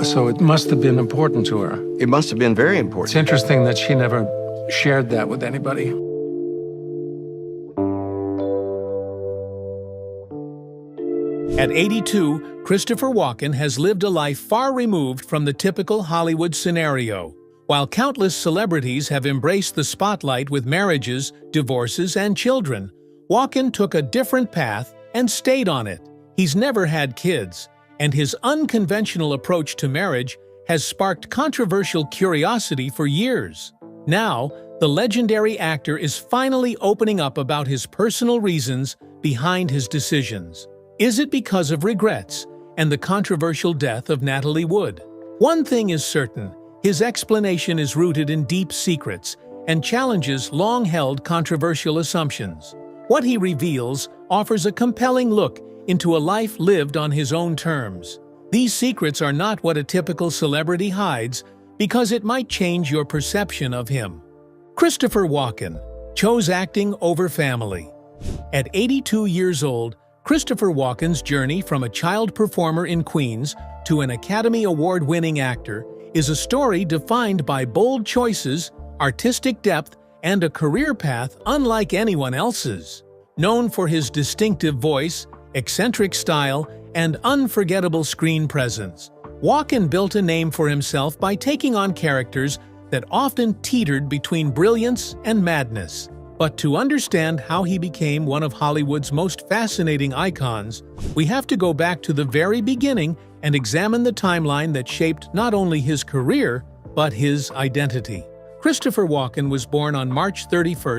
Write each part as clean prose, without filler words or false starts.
So it must have been important to her. It must have been very It's important. interesting that she never shared that with anybody. At 82, Christopher Walken has lived a life far removed from the typical Hollywood scenario. While countless celebrities have embraced the spotlight with marriages, divorces, and children, Walken took a different path and stayed on it. He's never had kids, and his unconventional approach to marriage has sparked controversial curiosity for years. Now, the legendary actor is finally opening up about his personal reasons behind his decisions. Is it because of regrets and the controversial death of Natalie Wood? One thing is certain, his explanation is rooted in deep secrets and challenges long-held controversial assumptions. What he reveals offers a compelling look into a life lived on his own terms. These secrets are not what a typical celebrity hides because it might change your perception of him. Christopher Walken chose acting over family. At 82 years old, Christopher Walken's journey from a child performer in Queens to an Academy Award-winning actor is a story defined by bold choices, artistic depth, and a career path unlike anyone else's. Known for his distinctive voice, eccentric style, and unforgettable screen presence, Walken built a name for himself by taking on characters that often teetered between brilliance and madness. But to understand how he became one of Hollywood's most fascinating icons, we have to go back to the very beginning and examine the timeline that shaped not only his career, but his identity. Christopher Walken was born on March 31,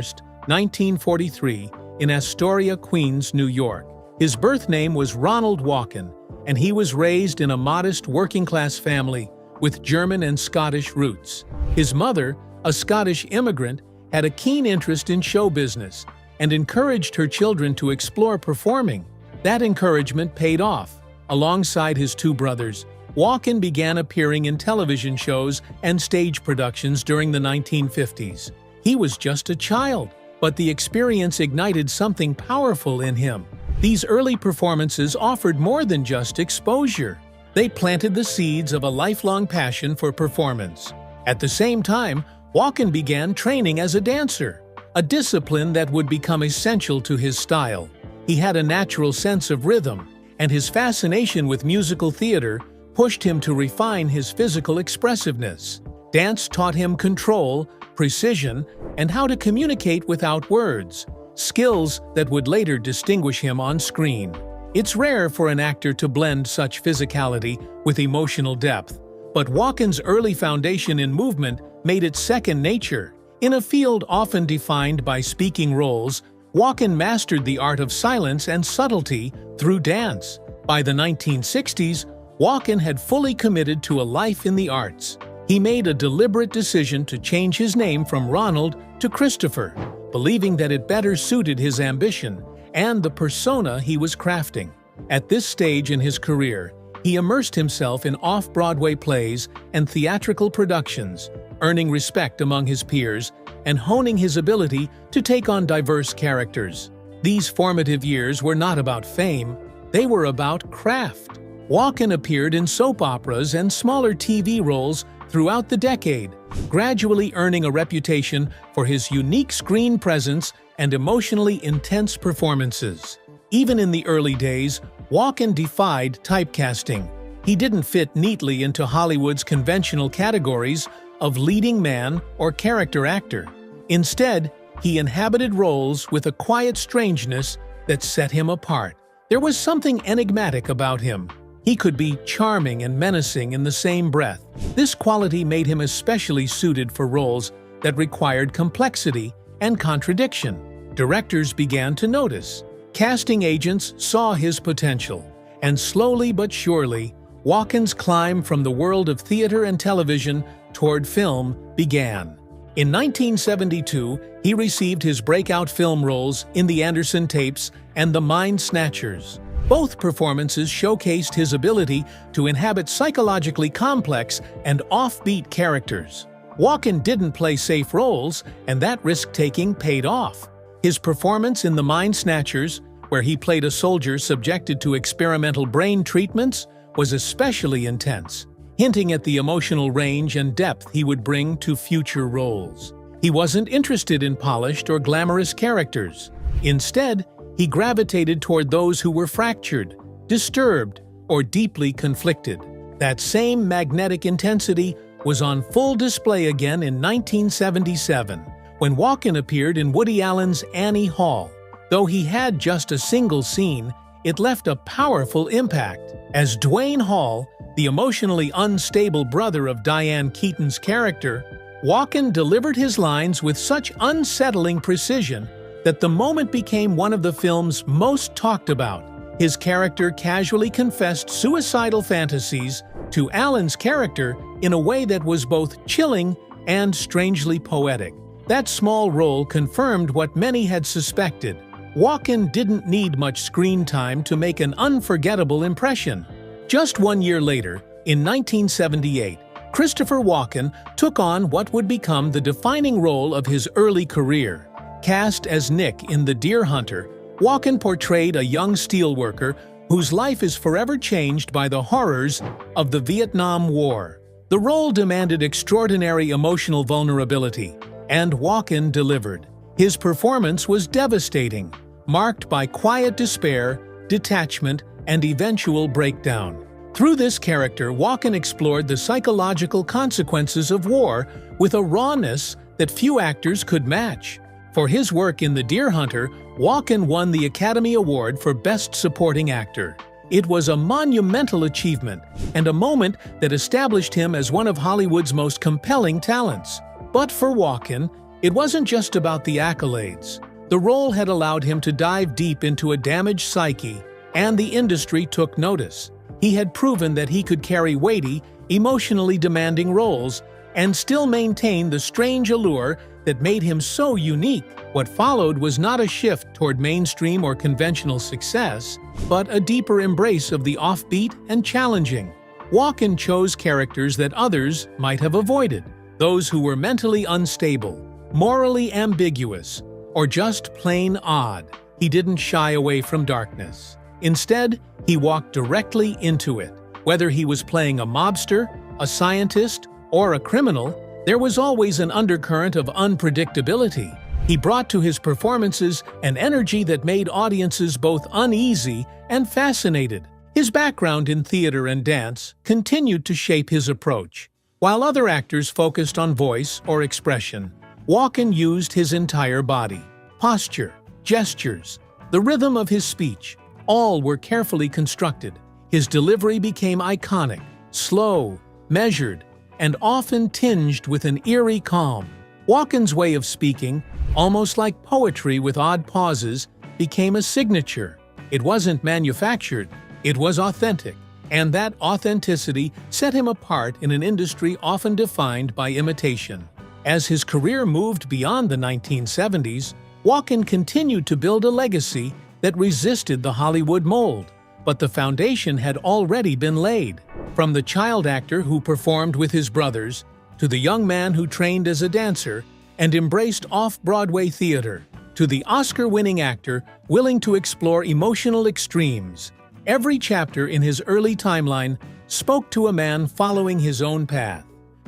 1943, in Astoria, Queens, New York. His birth name was Ronald Walken, and he was raised in a modest working-class family with German and Scottish roots. His mother, a Scottish immigrant, had a keen interest in show business and encouraged her children to explore performing. That encouragement paid off. Alongside his two brothers, Walken began appearing in television shows and stage productions during the 1950s. He was just a child, but the experience ignited something powerful in him. These early performances offered more than just exposure. They planted the seeds of a lifelong passion for performance. At the same time, Walken began training as a dancer, a discipline that would become essential to his style. He had a natural sense of rhythm, and his fascination with musical theater pushed him to refine his physical expressiveness. Dance taught him control, precision, and how to communicate without words, skills that would later distinguish him on screen. It's rare for an actor to blend such physicality with emotional depth, but Walken's early foundation in movement made it second nature. In a field often defined by speaking roles, Walken mastered the art of silence and subtlety through dance. By the 1960s, Walken had fully committed to a life in the arts. He made a deliberate decision to change his name from Ronald to Christopher, believing that it better suited his ambition and the persona he was crafting. At this stage in his career, he immersed himself in off-Broadway plays and theatrical productions, earning respect among his peers and honing his ability to take on diverse characters. These formative years were not about fame, they were about craft. Walken appeared in soap operas and smaller TV roles throughout the decade, gradually earning a reputation for his unique screen presence and emotionally intense performances. Even in the early days, Walken defied typecasting. He didn't fit neatly into Hollywood's conventional categories of leading man or character actor. Instead, he inhabited roles with a quiet strangeness that set him apart. There was something enigmatic about him. He could be charming and menacing in the same breath. This quality made him especially suited for roles that required complexity and contradiction. Directors began to notice. Casting agents saw his potential. And slowly but surely, Walken's climb from the world of theater and television toward film began. In 1972, he received his breakout film roles in The Anderson Tapes and The Mind Snatchers. Both performances showcased his ability to inhabit psychologically complex and offbeat characters. Walken didn't play safe roles, and that risk-taking paid off. His performance in The Mind Snatchers, where he played a soldier subjected to experimental brain treatments, was especially intense. hinting at the emotional range and depth he would bring to future roles. He wasn't interested in polished or glamorous characters. Instead, he gravitated toward those who were fractured, disturbed, or deeply conflicted. That same magnetic intensity was on full display again in 1977, when Walken appeared in Woody Allen's Annie Hall. Though he had just a single scene, it left a powerful impact. As Dwayne Hall, the emotionally unstable brother of Diane Keaton's character, Walken delivered his lines with such unsettling precision that the moment became one of the film's most talked about. His character casually confessed suicidal fantasies to Allen's character in a way that was both chilling and strangely poetic. That small role confirmed what many had suspected. Walken didn't need much screen time to make an unforgettable impression. Just 1 year later, in 1978, Christopher Walken took on what would become the defining role of his early career. Cast as Nick in The Deer Hunter, Walken portrayed a young steelworker whose life is forever changed by the horrors of the Vietnam War. The role demanded extraordinary emotional vulnerability, and Walken delivered. His performance was devastating, marked by quiet despair, detachment, and eventual breakdown. Through this character, Walken explored the psychological consequences of war with a rawness that few actors could match. For his work in The Deer Hunter, Walken won the Academy Award for Best Supporting Actor. It was a monumental achievement and a moment that established him as one of Hollywood's most compelling talents. But for Walken, it wasn't just about the accolades. The role had allowed him to dive deep into a damaged psyche, and the industry took notice. He had proven that he could carry weighty, emotionally demanding roles and still maintain the strange allure that made him so unique. What followed was not a shift toward mainstream or conventional success, but a deeper embrace of the offbeat and challenging. Walken chose characters that others might have avoided, those who were mentally unstable, morally ambiguous, or just plain odd. He didn't shy away from darkness. Instead, he walked directly into it. Whether he was playing a mobster, a scientist, or a criminal, there was always an undercurrent of unpredictability. He brought to his performances an energy that made audiences both uneasy and fascinated. His background in theater and dance continued to shape his approach. While other actors focused on voice or expression, Walken used his entire body. Posture, gestures, the rhythm of his speech, all were carefully constructed. His delivery became iconic, slow, measured, and often tinged with an eerie calm. Walken's way of speaking, almost like poetry with odd pauses, became a signature. It wasn't manufactured, it was authentic, and that authenticity set him apart in an industry often defined by imitation. As his career moved beyond the 1970s, Walken continued to build a legacy that resisted the Hollywood mold. But the foundation had already been laid. From the child actor who performed with his brothers, to the young man who trained as a dancer and embraced off-Broadway theater, to the Oscar-winning actor willing to explore emotional extremes, every chapter in his early timeline spoke to a man following his own path.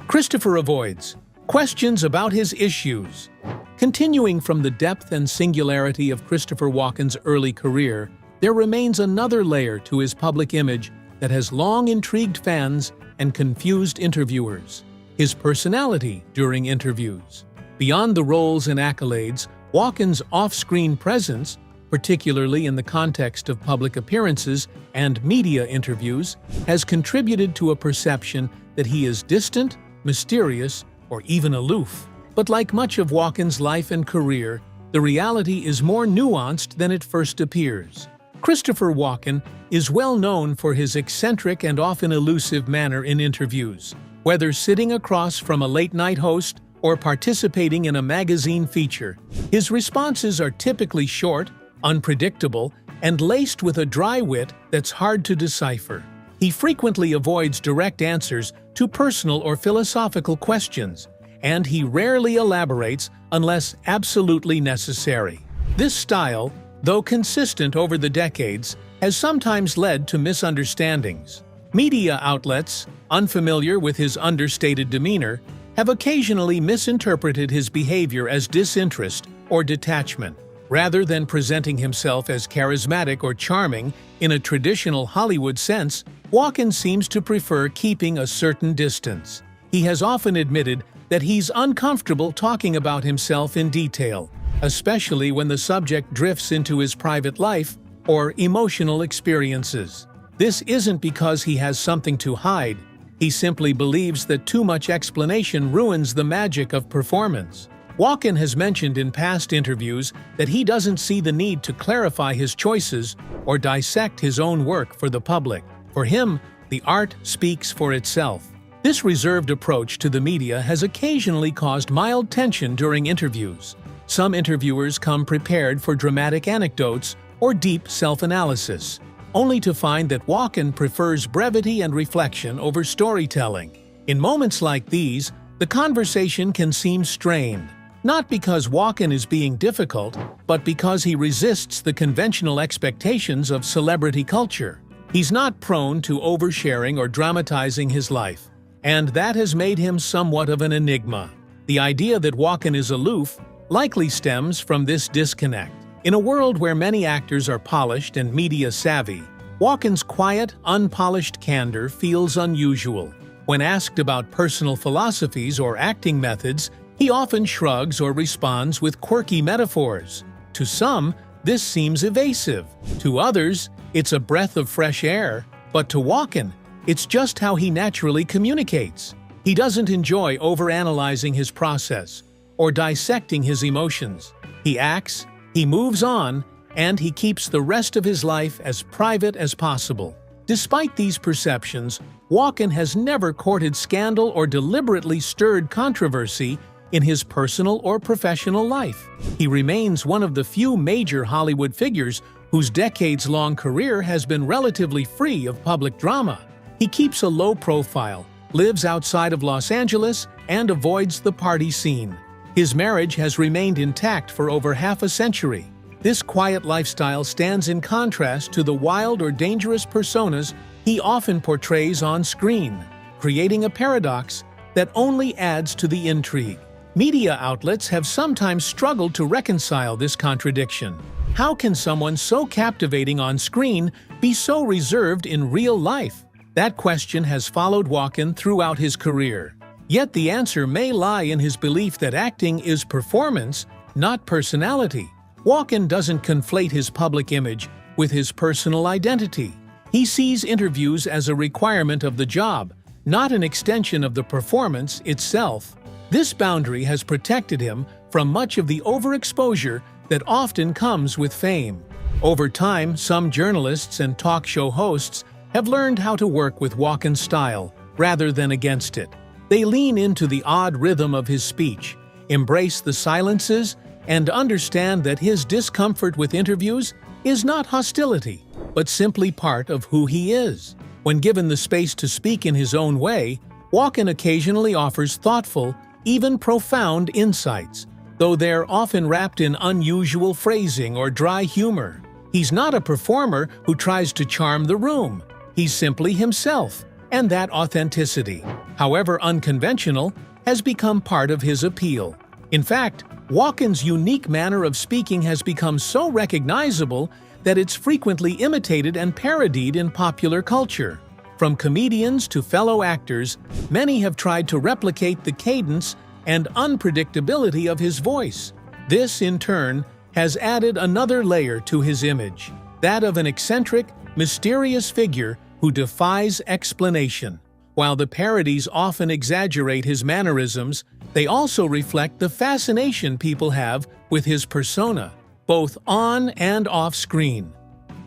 Christopher avoids questions about his issues. Continuing from the depth and singularity of Christopher Walken's early career, there remains another layer to his public image that has long intrigued fans and confused interviewers: his personality during interviews. Beyond the roles and accolades, Walken's off-screen presence, particularly in the context of public appearances and media interviews, has contributed to a perception that he is distant, mysterious, or even aloof. But like much of Walken's life and career, the reality is more nuanced than it first appears. Christopher Walken is well known for his eccentric and often elusive manner in interviews. Whether sitting across from a late-night host or participating in a magazine feature, his responses are typically short, unpredictable, and laced with a dry wit that's hard to decipher. He frequently avoids direct answers to personal or philosophical questions, and he rarely elaborates unless absolutely necessary. This style, though consistent over the decades, has sometimes led to misunderstandings. Media outlets, unfamiliar with his understated demeanor, have occasionally misinterpreted his behavior as disinterest or detachment. Rather than presenting himself as charismatic or charming in a traditional Hollywood sense, Walken seems to prefer keeping a certain distance. He has often admitted that he's uncomfortable talking about himself in detail, especially when the subject drifts into his private life or emotional experiences. This isn't because he has something to hide. He simply believes that too much explanation ruins the magic of performance. Walken has mentioned in past interviews that he doesn't see the need to clarify his choices or dissect his own work for the public. For him, the art speaks for itself. This reserved approach to the media has occasionally caused mild tension during interviews. Some interviewers come prepared for dramatic anecdotes or deep self-analysis, only to find that Walken prefers brevity and reflection over storytelling. In moments like these, the conversation can seem strained, not because Walken is being difficult, but because he resists the conventional expectations of celebrity culture. He's not prone to oversharing or dramatizing his life, and that has made him somewhat of an enigma. The idea that Walken is aloof likely stems from this disconnect. In a world where many actors are polished and media-savvy, Walken's quiet, unpolished candor feels unusual. When asked about personal philosophies or acting methods, he often shrugs or responds with quirky metaphors. To some, this seems evasive. To others, it's a breath of fresh air. But to Walken, it's just how he naturally communicates. He doesn't enjoy overanalyzing his process or dissecting his emotions. He acts, he moves on, and he keeps the rest of his life as private as possible. Despite these perceptions, Walken has never courted scandal or deliberately stirred controversy in his personal or professional life. He remains one of the few major Hollywood figures whose decades-long career has been relatively free of public drama. He keeps a low profile, lives outside of Los Angeles, and avoids the party scene. His marriage has remained intact for over half a century. This quiet lifestyle stands in contrast to the wild or dangerous personas he often portrays on screen, creating a paradox that only adds to the intrigue. Media outlets have sometimes struggled to reconcile this contradiction. How can someone so captivating on screen be so reserved in real life? That question has followed Walken throughout his career. Yet the answer may lie in his belief that acting is performance, not personality. Walken doesn't conflate his public image with his personal identity. He sees interviews as a requirement of the job, not an extension of the performance itself. This boundary has protected him from much of the overexposure that often comes with fame. Over time, some journalists and talk show hosts have learned how to work with Walken's style rather than against it. They lean into the odd rhythm of his speech, embrace the silences, and understand that his discomfort with interviews is not hostility, but simply part of who he is. When given the space to speak in his own way, Walken occasionally offers thoughtful, even profound insights, though they're often wrapped in unusual phrasing or dry humor. He's not a performer who tries to charm the room. He's simply himself, and that authenticity, however unconventional, has become part of his appeal. In fact, Walken's unique manner of speaking has become so recognizable that it's frequently imitated and parodied in popular culture. From comedians to fellow actors, many have tried to replicate the cadence and unpredictability of his voice. This, in turn, has added another layer to his image, that of an eccentric, mysterious figure who defies explanation. While the parodies often exaggerate his mannerisms, they also reflect the fascination people have with his persona, both on and off screen.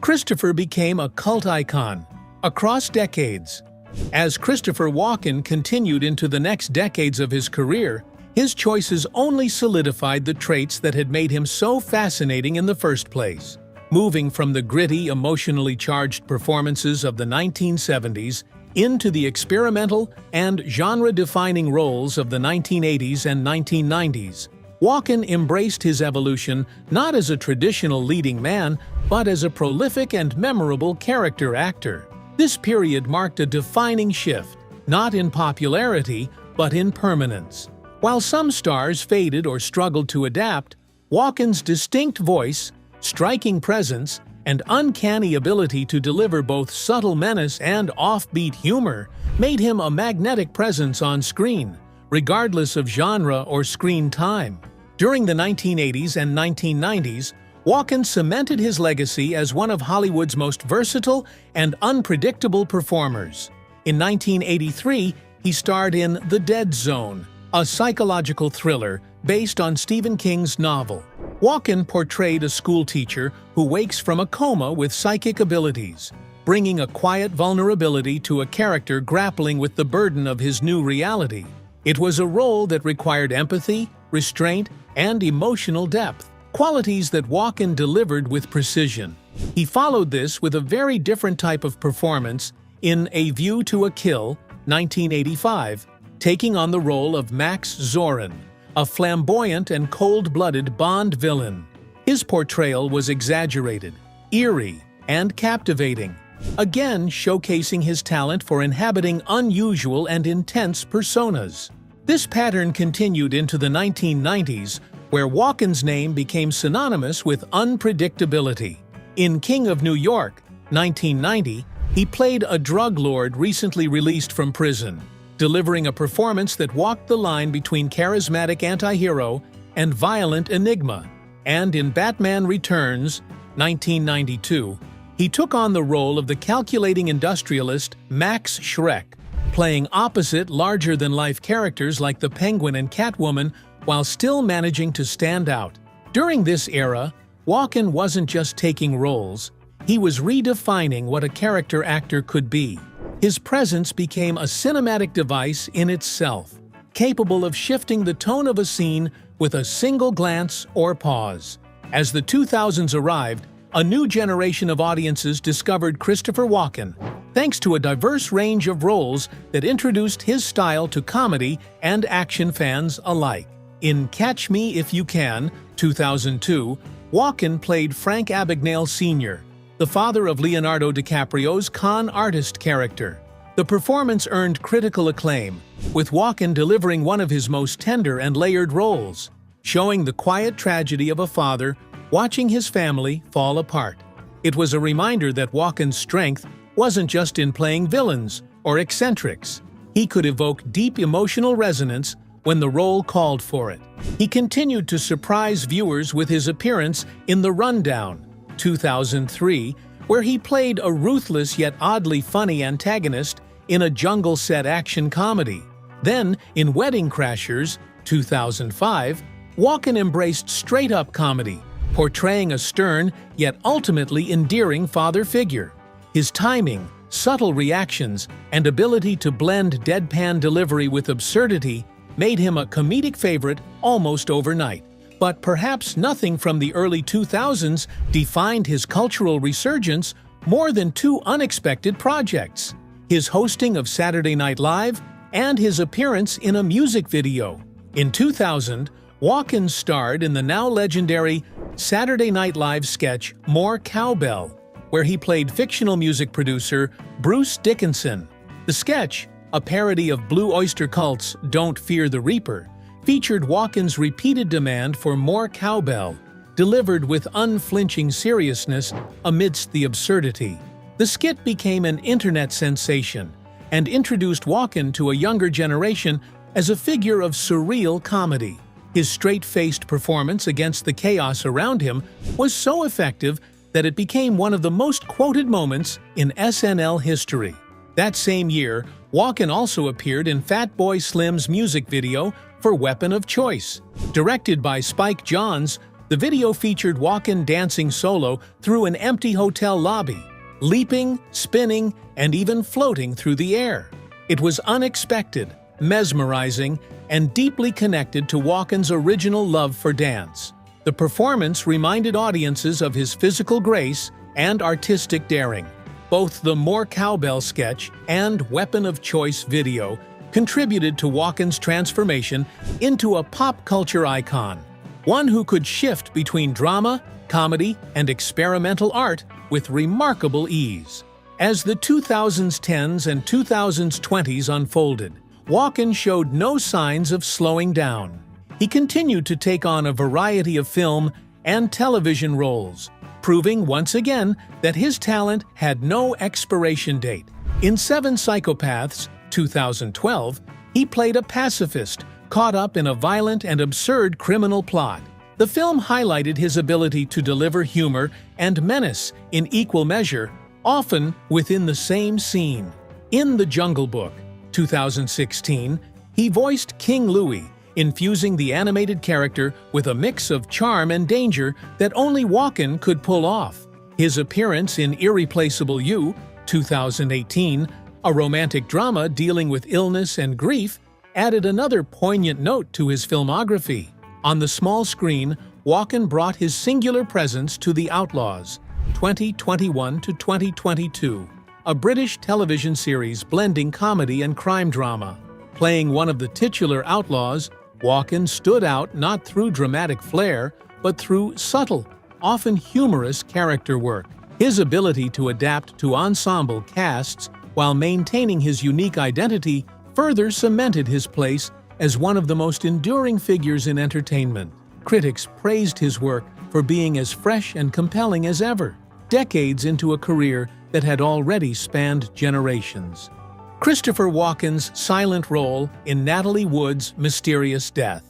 Christopher became a cult icon across decades. As Christopher Walken continued into the next decades of his career, his choices only solidified the traits that had made him so fascinating in the first place. Moving from the gritty, emotionally charged performances of the 1970s into the experimental and genre-defining roles of the 1980s and 1990s, Walken embraced his evolution not as a traditional leading man, but as a prolific and memorable character actor. This period marked a defining shift, not in popularity, but in permanence. While some stars faded or struggled to adapt, Walken's distinct voice, striking presence, and uncanny ability to deliver both subtle menace and offbeat humor made him a magnetic presence on screen, regardless of genre or screen time. During the 1980s and 1990s, Walken cemented his legacy as one of Hollywood's most versatile and unpredictable performers. In 1983, he starred in The Dead Zone, a psychological thriller based on Stephen King's novel. Walken portrayed a schoolteacher who wakes from a coma with psychic abilities, bringing a quiet vulnerability to a character grappling with the burden of his new reality. It was a role that required empathy, restraint, and emotional depth, qualities that Walken delivered with precision. He followed this with a very different type of performance in A View to a Kill, 1985, taking on the role of Max Zorin, a flamboyant and cold-blooded Bond villain. His portrayal was exaggerated, eerie, and captivating, again showcasing his talent for inhabiting unusual and intense personas. This pattern continued into the 1990s, where Walken's name became synonymous with unpredictability. In King of New York, 1990, he played a drug lord recently released from prison, delivering a performance that walked the line between charismatic anti-hero and violent enigma. And in Batman Returns, 1992, he took on the role of the calculating industrialist Max Schreck, playing opposite larger-than-life characters like the Penguin and Catwoman while still managing to stand out. During this era, Walken wasn't just taking roles, he was redefining what a character actor could be. His presence became a cinematic device in itself, capable of shifting the tone of a scene with a single glance or pause. As the 2000s arrived, a new generation of audiences discovered Christopher Walken, thanks to a diverse range of roles that introduced his style to comedy and action fans alike. In Catch Me If You Can, 2002, Walken played Frank Abagnale Sr., the father of Leonardo DiCaprio's con artist character. The performance earned critical acclaim, with Walken delivering one of his most tender and layered roles, showing the quiet tragedy of a father watching his family fall apart. It was a reminder that Walken's strength wasn't just in playing villains or eccentrics. He could evoke deep emotional resonance when the role called for it. He continued to surprise viewers with his appearance in The Rundown, 2003, where he played a ruthless yet oddly funny antagonist in a jungle-set action comedy. Then, in Wedding Crashers, 2005, Walken embraced straight-up comedy, portraying a stern yet ultimately endearing father figure. His timing, subtle reactions, and ability to blend deadpan delivery with absurdity made him a comedic favorite almost overnight. But perhaps nothing from the early 2000s defined his cultural resurgence more than two unexpected projects: his hosting of Saturday Night Live and his appearance in a music video. In 2000, Walken starred in the now legendary Saturday Night Live sketch More Cowbell, where he played fictional music producer Bruce Dickinson. The sketch, a parody of Blue Oyster Cult's Don't Fear the Reaper, featured Walken's repeated demand for more cowbell, delivered with unflinching seriousness amidst the absurdity. The skit became an internet sensation and introduced Walken to a younger generation as a figure of surreal comedy. His straight-faced performance against the chaos around him was so effective that it became one of the most quoted moments in SNL history. That same year, Walken also appeared in Fatboy Slim's music video for Weapon of Choice. Directed by Spike Jonze, the video featured Walken dancing solo through an empty hotel lobby, leaping, spinning, and even floating through the air. It was unexpected, mesmerizing, and deeply connected to Walken's original love for dance. The performance reminded audiences of his physical grace and artistic daring. Both the More Cowbell sketch and Weapon of Choice video contributed to Walken's transformation into a pop culture icon, one who could shift between drama, comedy, and experimental art with remarkable ease. As the 2010s and 2020s unfolded, Walken showed no signs of slowing down. He continued to take on a variety of film and television roles, proving once again that his talent had no expiration date. In Seven Psychopaths, 2012, he played a pacifist caught up in a violent and absurd criminal plot. The film highlighted his ability to deliver humor and menace in equal measure, often within the same scene. In The Jungle Book, 2016, he voiced King Louie, infusing the animated character with a mix of charm and danger that only Walken could pull off. His appearance in Irreplaceable You, 2018, a romantic drama dealing with illness and grief, added another poignant note to his filmography. On the small screen, Walken brought his singular presence to The Outlaws, 2021 to 2022, a British television series blending comedy and crime drama. Playing one of the titular outlaws, Walken stood out not through dramatic flair, but through subtle, often humorous character work. His ability to adapt to ensemble casts while maintaining his unique identity further cemented his place as one of the most enduring figures in entertainment. Critics praised his work for being as fresh and compelling as ever, decades into a career that had already spanned generations. Christopher Walken's silent role in Natalie Wood's mysterious death.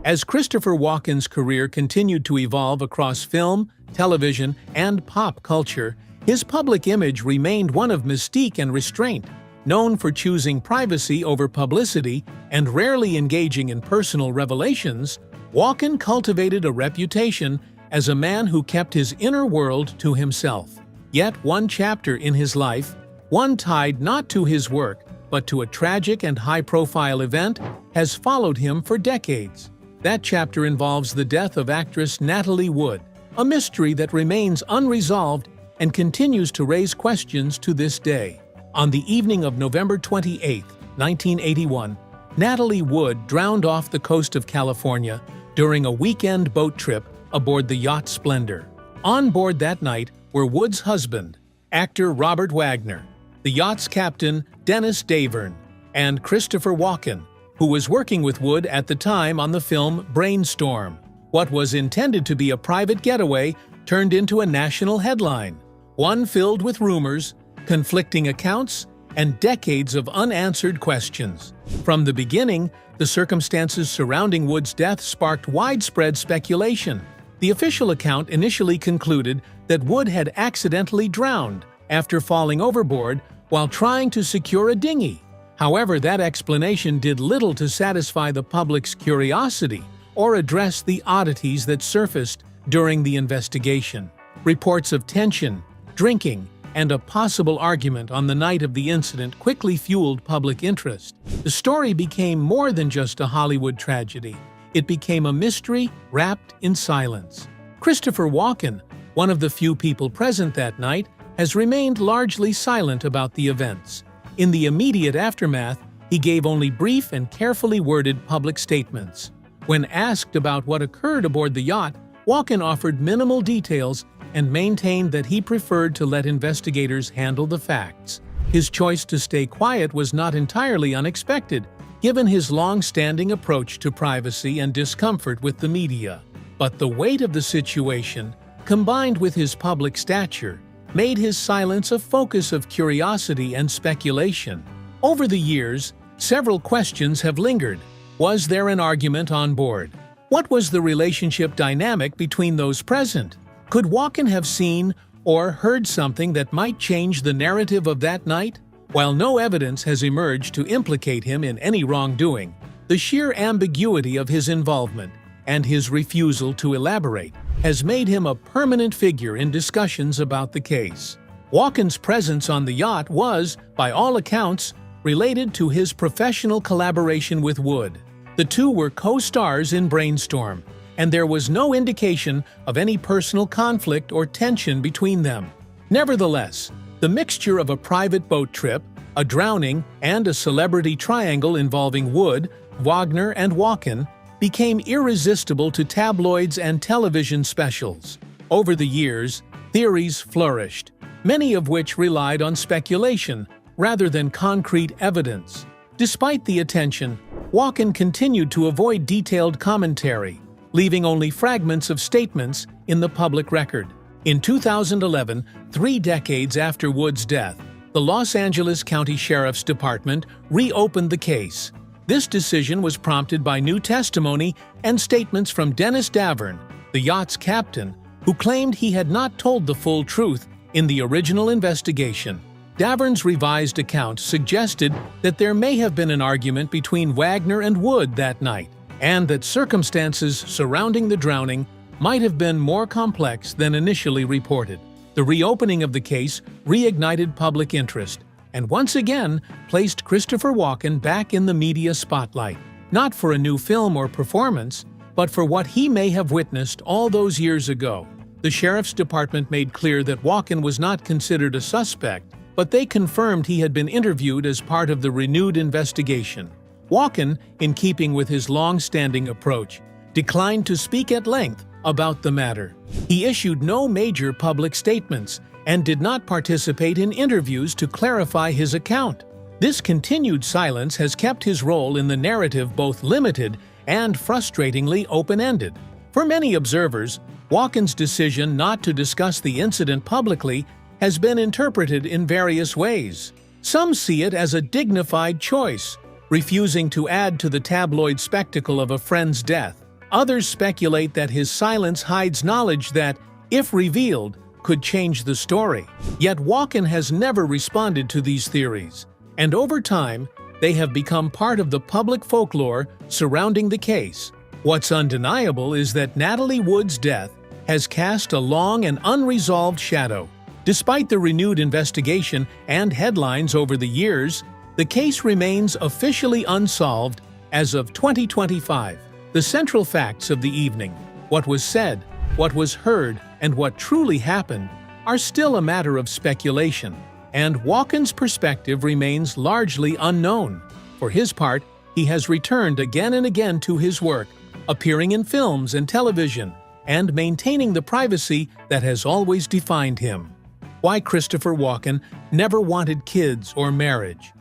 As Christopher Walken's career continued to evolve across film, television, and pop culture, his public image remained one of mystique and restraint. Known for choosing privacy over publicity and rarely engaging in personal revelations, Walken cultivated a reputation as a man who kept his inner world to himself. Yet one chapter in his life, one tied not to his work, but to a tragic and high-profile event, has followed him for decades. That chapter involves the death of actress Natalie Wood, a mystery that remains unresolved and continues to raise questions to this day. On the evening of November 28, 1981, Natalie Wood drowned off the coast of California during a weekend boat trip aboard the yacht Splendor. On board that night were Wood's husband, actor Robert Wagner, the yacht's captain Dennis Davern, and Christopher Walken, who was working with Wood at the time on the film Brainstorm. What was intended to be a private getaway turned into a national headline, one filled with rumors, conflicting accounts, and decades of unanswered questions. From the beginning, the circumstances surrounding Wood's death sparked widespread speculation. The official account initially concluded that Wood had accidentally drowned after falling overboard while trying to secure a dinghy. However, that explanation did little to satisfy the public's curiosity or address the oddities that surfaced during the investigation. Reports of tension, drinking, and a possible argument on the night of the incident quickly fueled public interest. The story became more than just a Hollywood tragedy. It became a mystery wrapped in silence. Christopher Walken, one of the few people present that night, has remained largely silent about the events. In the immediate aftermath, he gave only brief and carefully worded public statements. When asked about what occurred aboard the yacht, Walken offered minimal details and maintained that he preferred to let investigators handle the facts. His choice to stay quiet was not entirely unexpected, given his long-standing approach to privacy and discomfort with the media. But the weight of the situation, combined with his public stature, made his silence a focus of curiosity and speculation. Over the years, several questions have lingered. Was there an argument on board? What was the relationship dynamic between those present? Could Walken have seen or heard something that might change the narrative of that night? While no evidence has emerged to implicate him in any wrongdoing, the sheer ambiguity of his involvement and his refusal to elaborate has made him a permanent figure in discussions about the case. Walken's presence on the yacht was, by all accounts, related to his professional collaboration with Wood. The two were co-stars in Brainstorm, and there was no indication of any personal conflict or tension between them. Nevertheless, the mixture of a private boat trip, a drowning, and a celebrity triangle involving Wood, Wagner, and Walken became irresistible to tabloids and television specials. Over the years, theories flourished. many of which relied on speculation rather than concrete evidence. Despite the attention, Walken continued to avoid detailed commentary, leaving only fragments of statements in the public record. In 2011, 3 decades after Wood's death, the Los Angeles County Sheriff's Department reopened the case. This decision was prompted by new testimony and statements from Dennis Davern, the yacht's captain, who claimed he had not told the full truth in the original investigation. Davern's revised account suggested that there may have been an argument between Wagner and Wood that night, and that circumstances surrounding the drowning might have been more complex than initially reported. The reopening of the case reignited public interest and once again placed Christopher Walken back in the media spotlight, not for a new film or performance, but for what he may have witnessed all those years ago. The Sheriff's Department made clear that Walken was not considered a suspect, but they confirmed he had been interviewed as part of the renewed investigation. Walken, in keeping with his long-standing approach, declined to speak at length about the matter. He issued no major public statements and did not participate in interviews to clarify his account. This continued silence has kept his role in the narrative both limited and frustratingly open-ended. For many observers, Walken's decision not to discuss the incident publicly has been interpreted in various ways. Some see it as a dignified choice, refusing to add to the tabloid spectacle of a friend's death. Others speculate that his silence hides knowledge that, if revealed, could change the story. Yet Walken has never responded to these theories, and over time, they have become part of the public folklore surrounding the case. What's undeniable is that Natalie Wood's death has cast a long and unresolved shadow. Despite the renewed investigation and headlines over the years, the case remains officially unsolved as of 2025. The central facts of the evening, what was said, what was heard, and what truly happened, are still a matter of speculation, and Walken's perspective remains largely unknown. For his part, he has returned again and again to his work, appearing in films and television, and maintaining the privacy that has always defined him. Why Christopher Walken never wanted kids or marriage.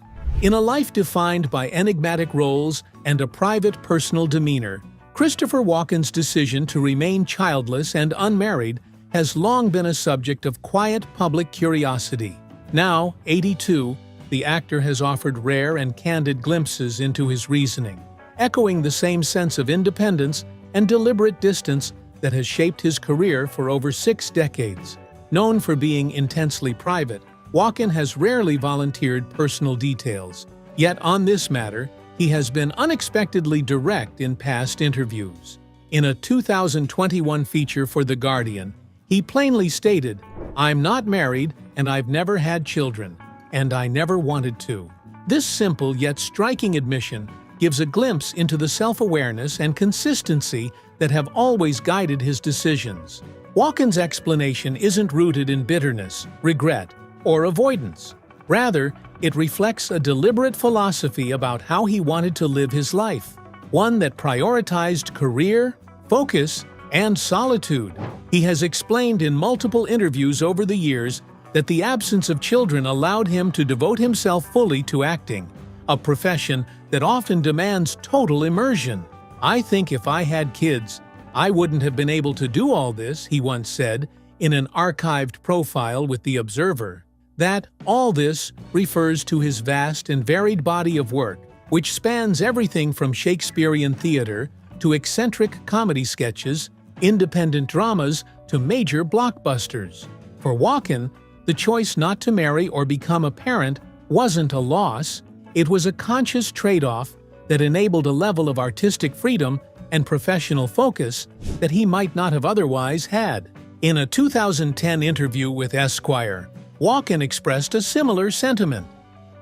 In a life defined by enigmatic roles and a private personal demeanor, Christopher Walken's decision to remain childless and unmarried has long been a subject of quiet public curiosity. Now, 82, the actor has offered rare and candid glimpses into his reasoning, echoing the same sense of independence and deliberate distance that has shaped his career for over 6 decades. Known for being intensely private, Walken has rarely volunteered personal details. Yet on this matter, he has been unexpectedly direct in past interviews. In a 2021 feature for The Guardian, he plainly stated, "I'm not married and I've never had children, and I never wanted to." This simple yet striking admission gives a glimpse into the self-awareness and consistency that have always guided his decisions. Walken's explanation isn't rooted in bitterness, regret, or avoidance. Rather, it reflects a deliberate philosophy about how he wanted to live his life, one that prioritized career, focus, and solitude. He has explained in multiple interviews over the years that the absence of children allowed him to devote himself fully to acting, a profession that often demands total immersion. "I think if I had kids, I wouldn't have been able to do all this," he once said in an archived profile with The Observer. That "all this" refers to his vast and varied body of work, which spans everything from Shakespearean theater to eccentric comedy sketches, independent dramas to major blockbusters. For Walken, the choice not to marry or become a parent wasn't a loss, it was a conscious trade-off that enabled a level of artistic freedom and professional focus that he might not have otherwise had. In a 2010 interview with Esquire, Walken expressed a similar sentiment.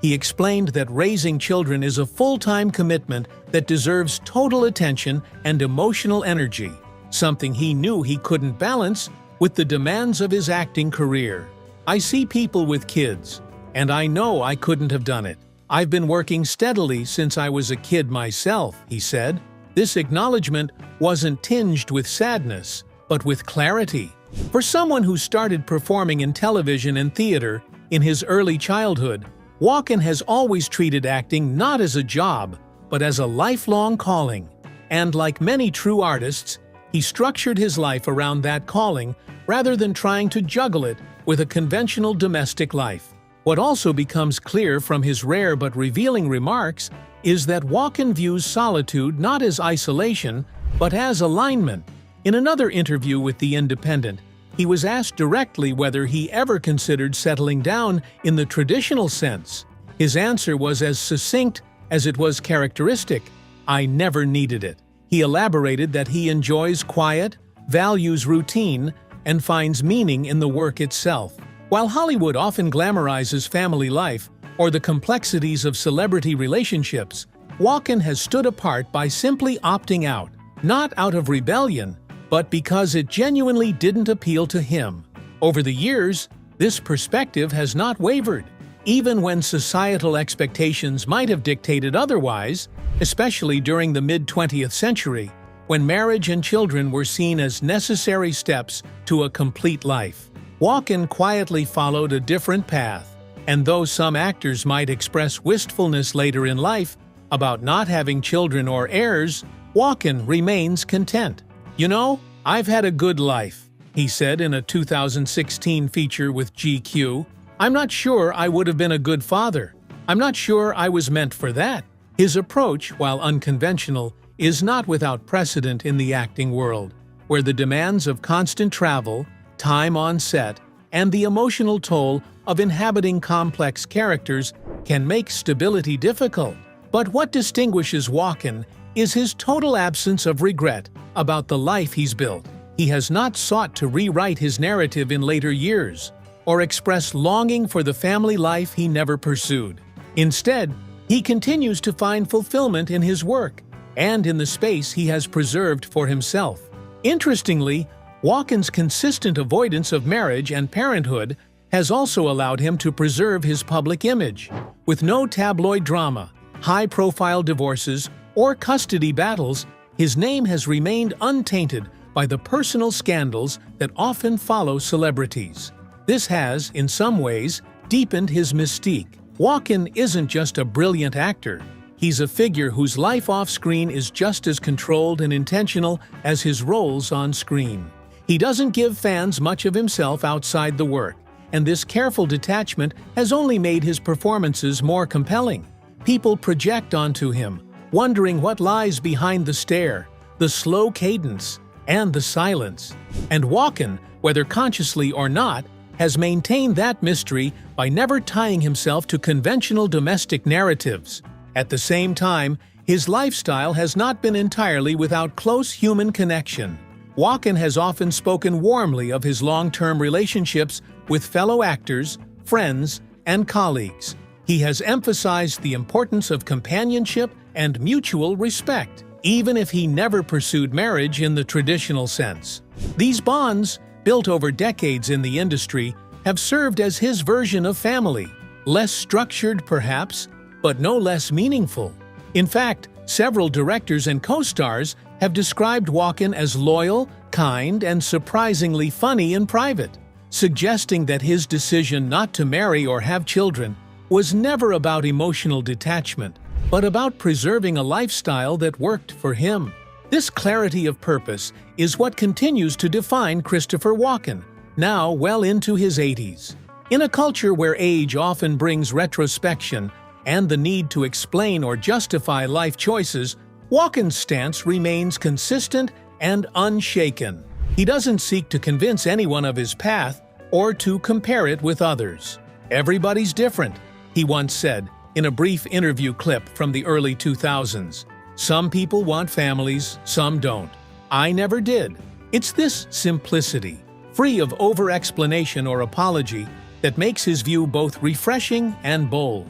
He explained that raising children is a full-time commitment that deserves total attention and emotional energy, something he knew he couldn't balance with the demands of his acting career. "I see people with kids, and I know I couldn't have done it. I've been working steadily since I was a kid myself," he said. This acknowledgement wasn't tinged with sadness, but with clarity. For someone who started performing in television and theater in his early childhood, Walken has always treated acting not as a job, but as a lifelong calling. And like many true artists, he structured his life around that calling rather than trying to juggle it with a conventional domestic life. What also becomes clear from his rare but revealing remarks is that Walken views solitude not as isolation, but as alignment. In another interview with The Independent, he was asked directly whether he ever considered settling down in the traditional sense. His answer was as succinct as it was characteristic: "I never needed it." He elaborated that he enjoys quiet, values routine, and finds meaning in the work itself. While Hollywood often glamorizes family life or the complexities of celebrity relationships, Walken has stood apart by simply opting out, not out of rebellion, but because it genuinely didn't appeal to him. Over the years, this perspective has not wavered. Even when societal expectations might have dictated otherwise, especially during the mid-20th century, when marriage and children were seen as necessary steps to a complete life. Walken quietly followed a different path, and though some actors might express wistfulness later in life about not having children or heirs, Walken remains content. "You know, I've had a good life," he said in a 2016 feature with GQ. "I'm not sure I would have been a good father. I'm not sure I was meant for that." His approach, while unconventional, is not without precedent in the acting world, where the demands of constant travel, time on set, and the emotional toll of inhabiting complex characters can make stability difficult. But what distinguishes Walken is his total absence of regret about the life he's built. He has not sought to rewrite his narrative in later years, or express longing for the family life he never pursued. Instead, he continues to find fulfillment in his work and in the space he has preserved for himself. Interestingly, Walken's consistent avoidance of marriage and parenthood has also allowed him to preserve his public image. With no tabloid drama, high-profile divorces, or custody battles, his name has remained untainted by the personal scandals that often follow celebrities. This has, in some ways, deepened his mystique. Walken isn't just a brilliant actor. He's a figure whose life off-screen is just as controlled and intentional as his roles on screen. He doesn't give fans much of himself outside the work, and this careful detachment has only made his performances more compelling. People project onto him, wondering what lies behind the stare, the slow cadence, and the silence. And Walken, whether consciously or not, has maintained that mystery by never tying himself to conventional domestic narratives. At the same time, his lifestyle has not been entirely without close human connection. Walken has often spoken warmly of his long-term relationships with fellow actors, friends, and colleagues. He has emphasized the importance of companionship and mutual respect, even if he never pursued marriage in the traditional sense. These bonds, built over decades in the industry, have served as his version of family, less structured perhaps, but no less meaningful. In fact, several directors and co-stars have described Walken as loyal, kind, and surprisingly funny in private, suggesting that his decision not to marry or have children was never about emotional detachment, but about preserving a lifestyle that worked for him. This clarity of purpose is what continues to define Christopher Walken, now well into his 80s. In a culture where age often brings retrospection and the need to explain or justify life choices, Walken's stance remains consistent and unshaken. He doesn't seek to convince anyone of his path or to compare it with others. "Everybody's different," he once said in a brief interview clip from the early 2000s. "Some people want families, some don't. I never did." It's this simplicity, free of over-explanation or apology, that makes his view both refreshing and bold.